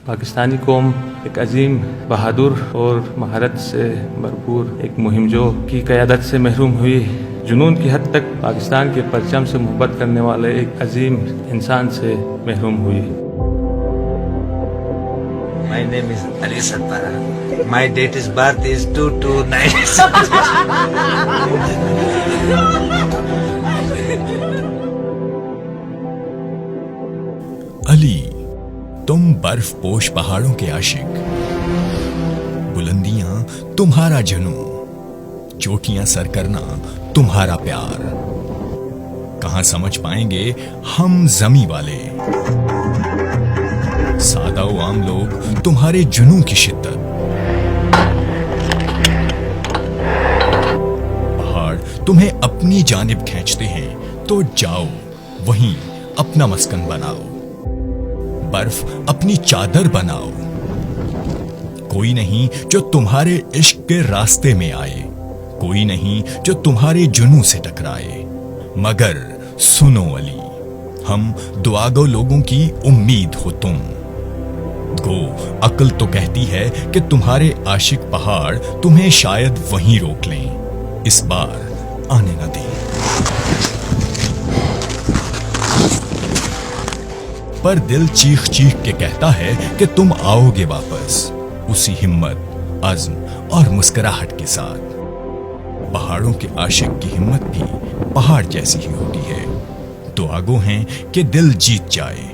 पाकिस्तानी कौम एक अजीम, बहादुर और महारत से भरपूर एक मुहिमजो की क़यादत से महरूम हुई। जुनून की हद तक पाकिस्तान के परचम से मोहब्बत करने वाले एक अजीम इंसान से महरूम हुई। My name is Ali Satpara. My date is birth is 229. Ali, तुम बर्फ पोश पहाड़ों के आशिक, बुलंदियां तुम्हारा जुनून, चोटियां सर करना तुम्हारा प्यार। कहां समझ पाएंगे हम जमी वाले, सादा व आम लोग तुम्हारे जुनून की शिद्दत। पहाड़ तुम्हें अपनी जानिब खींचते हैं तो जाओ वहीं अपना मस्कन बनाओ, बर्फ अपनी चादर बनाओ। कोई नहीं जो तुम्हारे इश्क के रास्ते में आए, कोई नहीं जो तुम्हारे जुनून से टकराए। मगर सुनो अली, हम दुआगो लोगों की उम्मीद हो तुम। गो अक्ल तो कहती है कि तुम्हारे आशिक पहाड़ तुम्हें शायद वहीं रोक लें, इस बार आने न दें। पर दिल चीख चीख के कहता है कि तुम आओगे वापस, उसी हिम्मत, अज़्म और मुस्कुराहट के साथ। पहाड़ों के आशिक की हिम्मत भी पहाड़ जैसी ही होती है। दुआगो हैं कि दिल जीत जाए,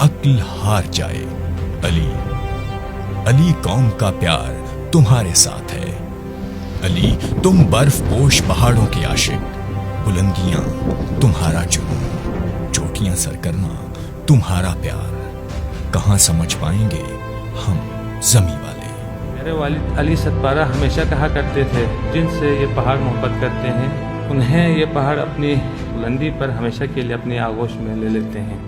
अक्ल हार जाए। अली, अली कौम का प्यार तुम्हारे साथ है। अली, तुम बर्फ पोश पहाड़ों के आशिक, बुलंदियां तुम्हारा जुनून, चोटियां सर करना तुम्हारा प्यार। कहां समझ पाएंगे हम जमी वाले। मेरे वालिद अली सतपारा हमेशा कहा करते थे, जिनसे ये पहाड़ मोहब्बत करते हैं उन्हें ये पहाड़ अपनी बुलंदी पर हमेशा के लिए अपनी आगोश में ले लेते हैं।